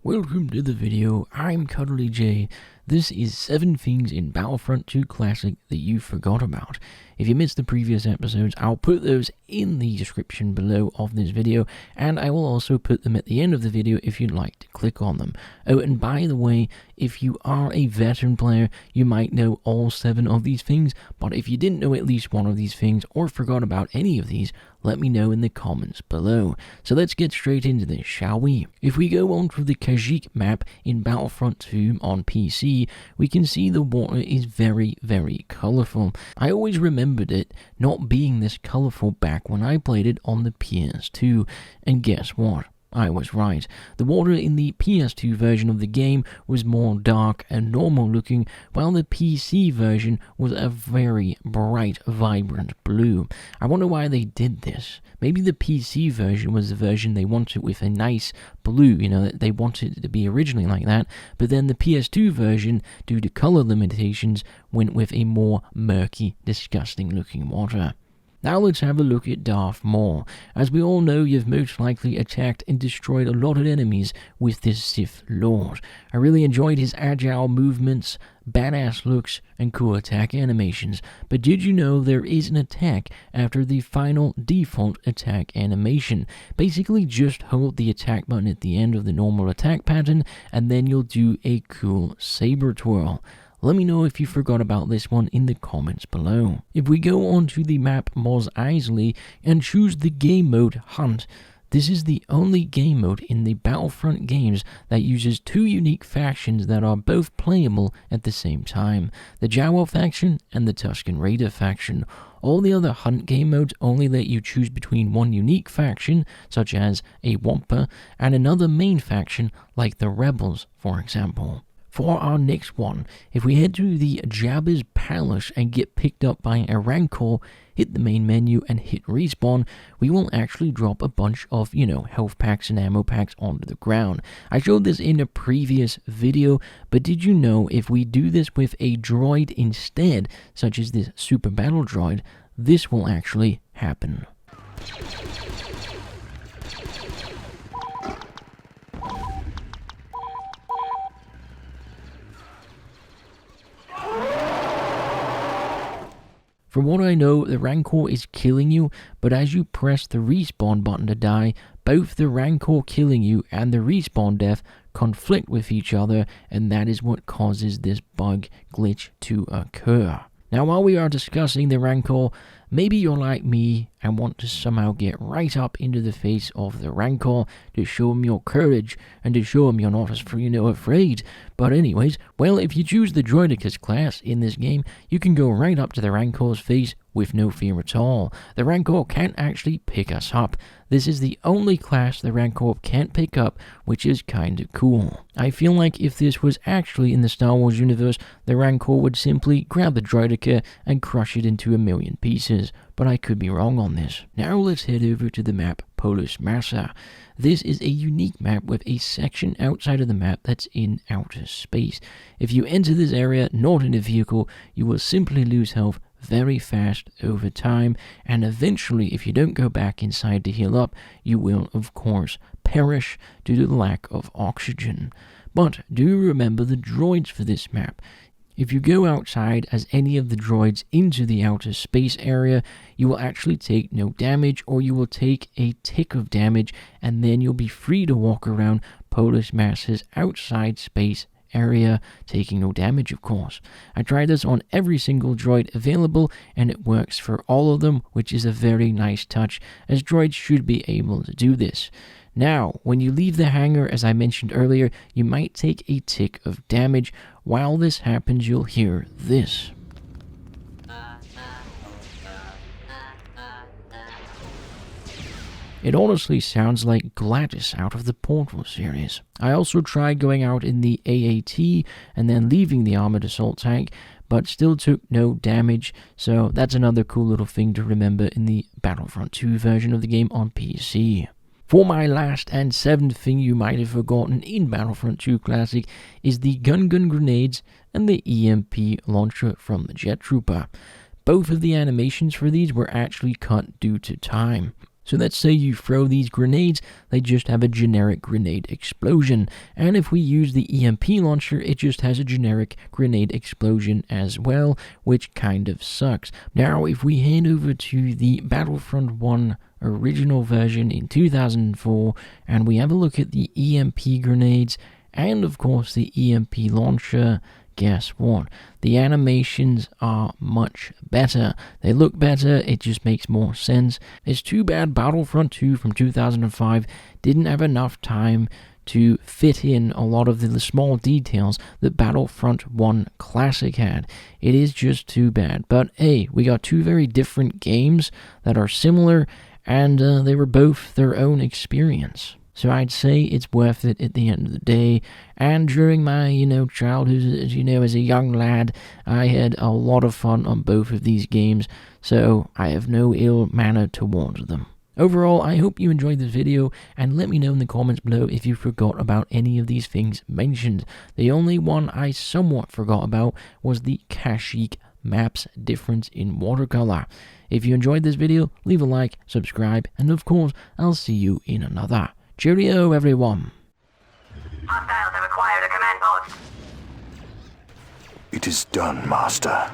Welcome to the video. I'm CuddlyJay. This is 7 things in Battlefront 2 Classic that you forgot about. If you missed the previous episodes, I'll put those in the description below of this video, and I will also put them at the end of the video if you'd like to click on them. Oh, and by the way, if you are a veteran player, you might know all 7 of these things, but if you didn't know at least one of these things or forgot about any of these, let me know in the comments below. So let's get straight into this, shall we? If we go on to the Kashyyyk map in Battlefront 2 on PC, we can see the water is very, very colourful. I always remembered it not being this colourful back when I played it on the PS2, and guess what? I was right. The water in the PS2 version of the game was more dark and normal looking, while the PC version was a very bright, vibrant blue. I wonder why they did this. Maybe the PC version was the version they wanted with a nice blue, they wanted it to be originally like that, but then the PS2 version, due to color limitations, went with a more murky, disgusting looking water. Now let's have a look at Darth Maul. As we all know, you've most likely attacked and destroyed a lot of enemies with this Sith Lord. I really enjoyed his agile movements, badass looks, and cool attack animations. But did you know there is an attack after the final default attack animation? Basically just hold the attack button at the end of the normal attack pattern, and then you'll do a cool saber twirl. Let me know if you forgot about this one in the comments below. If we go on to the map Mos Eisley and choose the game mode Hunt, this is the only game mode in the Battlefront games that uses 2 unique factions that are both playable at the same time, the Jawa faction and the Tusken Raider faction. All the other Hunt game modes only let you choose between one unique faction, such as a Wampa, and another main faction like the Rebels, for example. For our next one, if we head to the Jabba's Palace and get picked up by a Rancor, hit the main menu and hit respawn, we will actually drop a bunch of, health packs and ammo packs onto the ground. I showed this in a previous video, but did you know if we do this with a droid instead, such as this super battle droid, this will actually happen. From what I know, the Rancor is killing you, but as you press the respawn button to die, both the Rancor killing you and the respawn death conflict with each other, and that is what causes this bug glitch to occur. Now, while we are discussing the Rancor, maybe you're like me and want to somehow get right up into the face of the Rancor to show him your courage and to show him you're not afraid. But anyways, well, if you choose the Droidicus class in this game, you can go right up to the Rancor's face with no fear at all. The Rancor can't actually pick us up. This is the only class the Rancor can't pick up, which is kinda cool. I feel like if this was actually in the Star Wars universe, the Rancor would simply grab the Droideka and crush it into a million pieces, but I could be wrong on this. Now let's head over to the map Polus Mara. This is a unique map with a section outside of the map that's in outer space. If you enter this area not in a vehicle, you will simply lose health very fast over time, and eventually, if you don't go back inside to heal up, you will of course perish due to the lack of oxygen. But do remember the droids for this map. If you go outside as any of the droids into the outer space area, you will actually take no damage, or you will take a tick of damage, and then you'll be free to walk around Polus Mara's outside space area, taking no damage, of course. I tried this on every single droid available, and it works for all of them, which is a very nice touch, as droids should be able to do this. Now, when you leave the hangar, as I mentioned earlier, you might take a tick of damage. While this happens, you'll hear this. It honestly sounds like Gladys out of the Portal series. I also tried going out in the AAT and then leaving the armored assault tank, but still took no damage, so that's another cool little thing to remember in the Battlefront 2 version of the game on PC. For my last and 7th thing you might have forgotten in Battlefront 2 Classic is the gun grenades and the EMP launcher from the Jet Trooper. Both of the animations for these were actually cut due to time. So let's say you throw these grenades, they just have a generic grenade explosion. And if we use the EMP launcher, it just has a generic grenade explosion as well, which kind of sucks. Now, if we head over to the Battlefront 1 original version in 2004, and we have a look at the EMP grenades, and of course the EMP launcher, guess what? The animations are much better. They look better, it just makes more sense. It's too bad Battlefront 2 from 2005 didn't have enough time to fit in a lot of the small details that Battlefront 1 Classic had. It is just too bad. But hey, we got two very different games that are similar, and they were both their own experience. So I'd say it's worth it at the end of the day. And during my, childhood, as a young lad, I had a lot of fun on both of these games, so I have no ill manner towards them. Overall, I hope you enjoyed this video, and let me know in the comments below if you forgot about any of these things mentioned. The only one I somewhat forgot about was the Kashyyyk map's difference in watercolor. If you enjoyed this video, leave a like, subscribe, and of course, I'll see you in another. Cheerio, everyone. Hostiles have acquired a command post. It is done, Master.